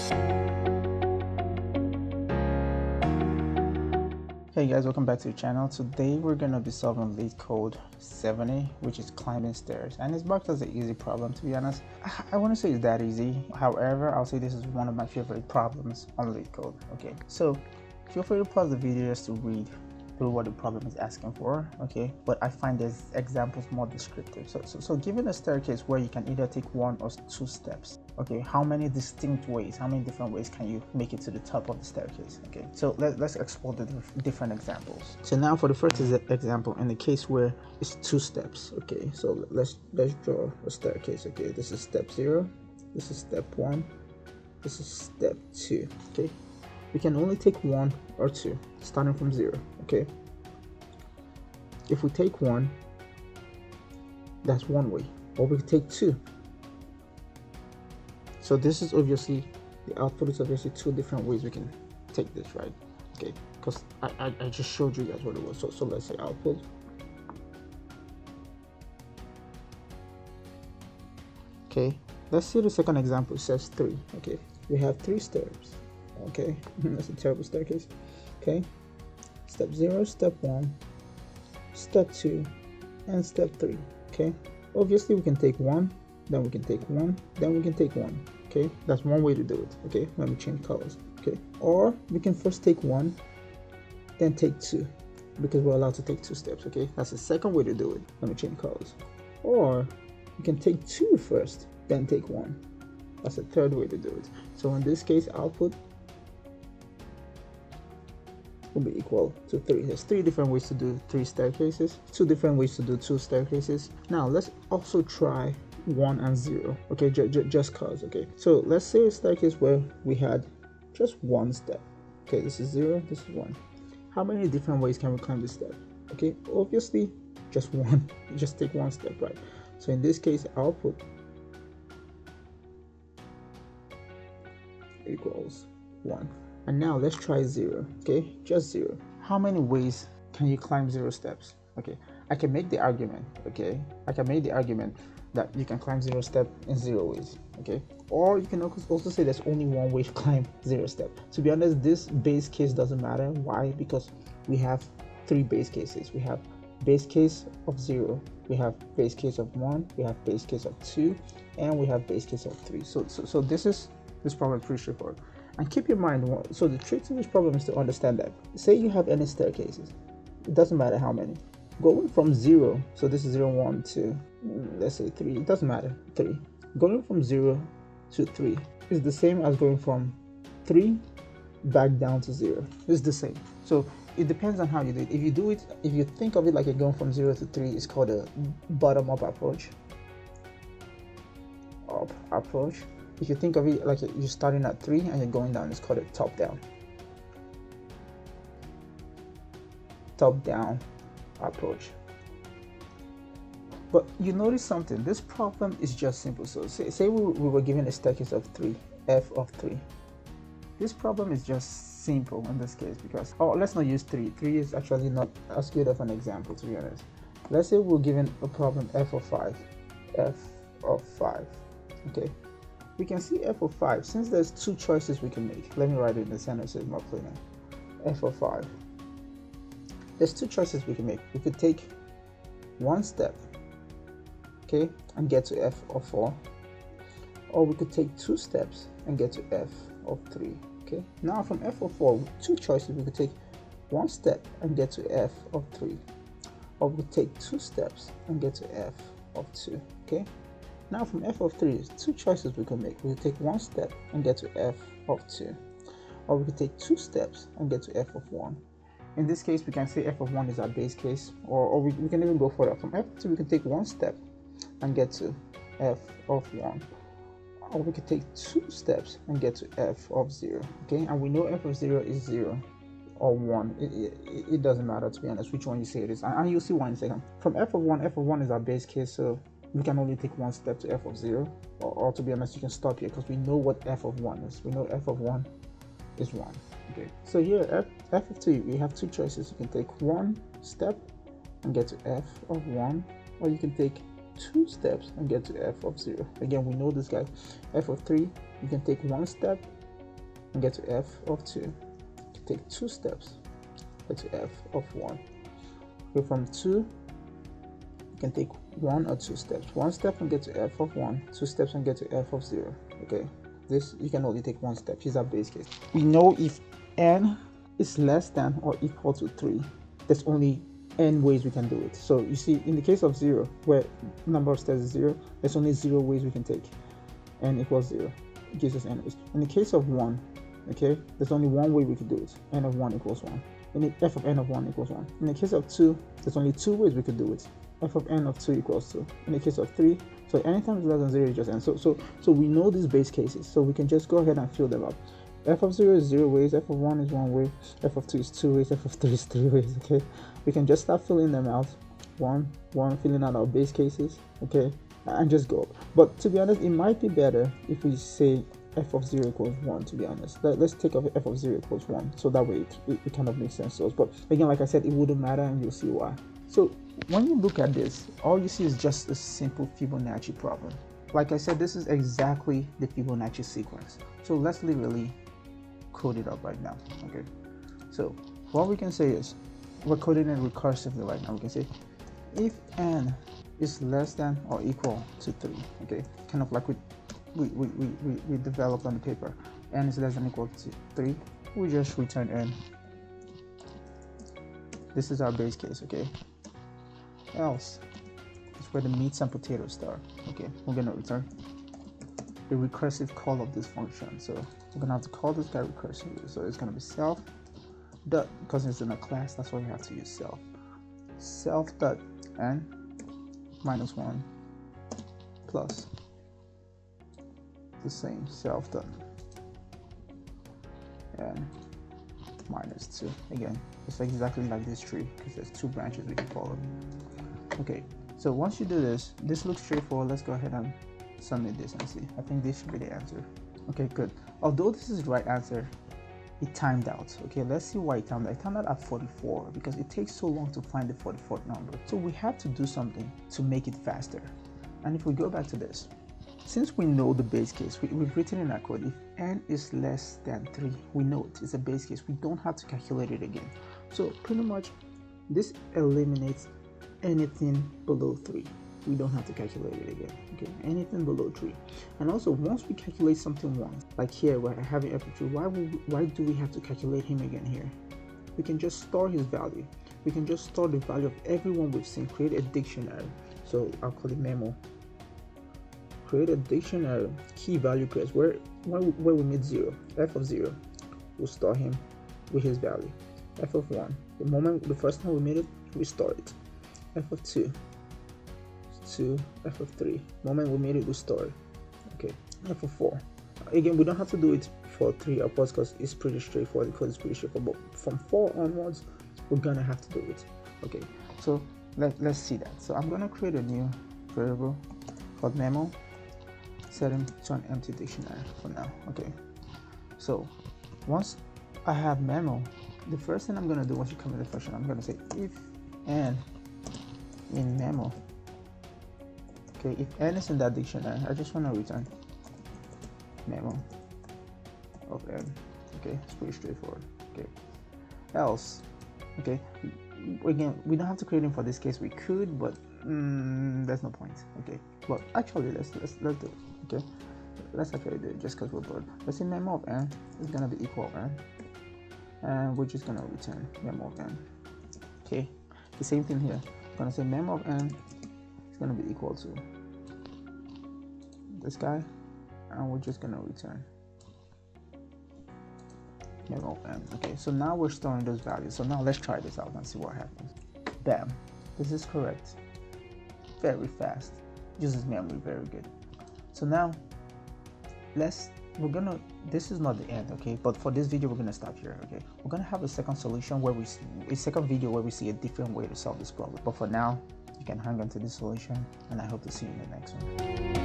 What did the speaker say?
Hey guys, welcome back to the channel. Today we're going to be solving LeetCode 70, which is climbing stairs, and it's marked as an easy problem. To be honest, I want to say it's that easy. However, I'll say this is one of my favorite problems on LeetCode. Okay, so feel free to pause the video just to read through what the problem is asking for. Okay, but I find these examples more descriptive. So given a staircase where you can either take one or two steps, okay, how many distinct ways, how many different ways can you make it to the top of the staircase? Okay, so let's explore the different examples. So now for the first example, in the case where it's two steps, okay, so let's draw a staircase. Okay, this is step 0, this is step 1, this is step 2. Okay, we can only take one or two starting from 0. Okay, if we take one, that's one way, or we could take two. So this is obviously, the output is obviously two different ways we can take this, right? Okay, because I just showed you guys what it was. So let's say output. Okay, let's see the second example. It says 3. Okay, we have 3 steps. Okay, that's a terrible staircase. Okay, step 0, step 1, step 2, and step 3. Okay, obviously we can take one, then we can take one, then we can take one. Okay, that's one way to do it. Okay, let me change colors. Okay, or we can first take one, then take two, because we're allowed to take 2 steps. Okay, that's the second way to do it. Let me change colors. Or we can take 2 first, then take one. That's the third way to do it. So in this case, output will be equal to 3. There's 3 different ways to do 3 staircases, 2 different ways to do 2 staircases. Now let's also try 1 and 0. Okay, just cause. Okay, so let's say a staircase where we had just one step. Okay, this is 0, this is 1. How many different ways can we climb this step? Okay, obviously just one. You just take one step, right? So in this case, output equals 1. And now let's try 0. Okay, just 0. How many ways can you climb 0 steps? Okay, I can make the argument. Okay, I can make the argument that you can climb 0 step in 0 ways. Okay, or you can also say there's only one way to climb 0 step. To be honest, this base case doesn't matter. Why? Because we have 3 base cases. We have base case of 0, we have base case of 1, we have base case of 2, and we have base case of 3. So this problem is pretty straightforward. And keep in mind, so the trick to this problem is to understand that, say you have any staircases, it doesn't matter how many, going from 0, so this is 0, 1, 2, let's say 3, it doesn't matter, 3, going from 0 to 3 is the same as going from 3 back down to 0. It's the same. So it depends on how you do it. If you think of it like you're going from 0 to 3, it's called a bottom-up approach. If you think of it like you're starting at 3 and you're going down, it's called a top-down approach. But you notice something, this problem is just simple. So say we were given a staircase of 3, f of 3. This problem is just simple in this case because, let's not use 3. 3 is actually not as good of an example, to be honest. Let's say we're given a problem f of 5. Okay, we can see f of 5. Since there's 2 choices we can make, let me write it in the center so it's more cleaner. F of 5. There's 2 choices we can make. We could take one step, okay, and get to f of 4, or we could take 2 steps and get to f of 3. Okay, now from f of 4, 2 choices. We could take one step and get to f of 3, or we could take 2 steps and get to f of 2. Okay, now from f of 3, 2 choices we can make. We could take one step and get to f of 2, or we could take 2 steps and get to f of 1. In this case, we can say f of 1 is our base case, or we can even go further. From f of 2, we can take one step and get to f of 1, or we could take 2 steps and get to f of 0. Okay, and we know f of 0 is 0 or 1. It doesn't matter, to be honest, which one you say it is, and you'll see why in a second. From f of 1 is our base case, so we can only take one step to f of 0, or to be honest, you can stop here because we know what f of 1 is. We know f of 1 is 1. Okay, so here f of 2, we have 2 choices. You can take one step and get to f of 1, or you can take 2 steps and get to f of 0. Again, we know this guy. F of 3, you can take one step and get to f of 2, you can take 2 steps, get to f of 1. Okay, from 2, you can take 1 or 2 steps. 1 step and get to f of 1, 2 steps and get to f of 0. Okay, this you can only take 1 step. Here's our base case. We know if n is less than or equal to 3, there's only n ways we can do it. So you see, in the case of 0, where number of steps is 0, there's only 0 ways we can take. N equals 0, it gives us n ways. In the case of 1, okay, there's only 1 way we can do it. N of 1 equals 1. In the f of n of 1 equals 1. In the case of 2, there's only 2 ways we could do it. F of n of 2 equals 2. In the case of 3, so anytime it's less than 0, it's just n. So we know these base cases, so we can just go ahead and fill them up. F of 0 is 0 ways, f of 1 is 1 way, f of 2 is 2 ways, f of 3 is 3 ways, okay? We can just start filling them out, one, filling out our base cases, okay? And just go. But to be honest, it might be better if we say f of 0 equals 1, to be honest. Let's take off f of 0 equals 1, so that way it kind of makes sense to us. But again, like I said, it wouldn't matter, and you'll see why. So when you look at this, all you see is just a simple Fibonacci problem. Like I said, this is exactly the Fibonacci sequence. So let's literally code it up right now. Okay, so what we can say is, we're coding it recursively right now. We can say if n is less than or equal to 3, okay, kind of like we developed on the paper. N is less than or equal to 3, we just return n. This is our base case, okay? Else is where the meats and potatoes start. Okay, we're gonna return the recursive call of this function. So we're gonna have to call this guy recursively. So it's gonna be self dot, because it's in a class, that's why you have to use self dot n minus 1 plus the same self dot n minus 2. Again, it's exactly like this tree because there's 2 branches we can follow. Okay, so once you do this, this looks straightforward. Let's go ahead and submit this and see. I think this should be the answer. Okay, good. Although this is the right answer, it timed out. Okay, let's see why it timed out. It timed out at 44 because it takes so long to find the 44th number. So we have to do something to make it faster. And if we go back to this, since we know the base case, we've written in our code, if n is less than 3, we know it. It's a base case. We don't have to calculate it again. So pretty much this eliminates anything below 3. We don't have to calculate it again. Okay, anything below 3. And also, once we calculate something once, like here we're having f of 3, why do we have to calculate him again here? We can just store his value. We can just store the value of everyone we've seen, create a dictionary. So I'll call it memo. Create a dictionary key value pairs where we meet 0, f of 0, we'll store him with his value. F of 1, the first time we meet it, we store it. F of 2, f of 3, moment we made it, we store it. Okay, f of 4, again, we don't have to do it for 3 upwards because it's pretty straightforward. The code is pretty straightforward, but from 4 onwards, we're gonna have to do it. Okay, so let's see that. So I'm gonna create a new variable called memo, set him to an empty dictionary for now. Okay, so once I have memo, the first thing I'm gonna do once you commit the function, I'm gonna say if n in memo. Okay, if n is in that dictionary, I just want to return memo of n. Okay, it's pretty straightforward. Okay, else, okay, again, we don't have to create him for this case. We could, but there's no point. Okay, but actually let's do it. Okay, let's actually do it just because we're bored. Let's say memo of n is gonna be equal n, and we're just gonna return memo of n. Okay, the same thing here. I'm gonna say memo of n is gonna be equal to this guy, and we're just gonna return memo of n. Okay, so now we're storing those values. So now let's try this out and see what happens. Bam, this is correct. Very fast, uses memory very good. So now this is not the end, okay, but for this video we're gonna stop here. Okay, we're gonna have a second solution where a second video where we see a different way to solve this problem. But for now, you can hang on to this solution, and I hope to see you in the next one.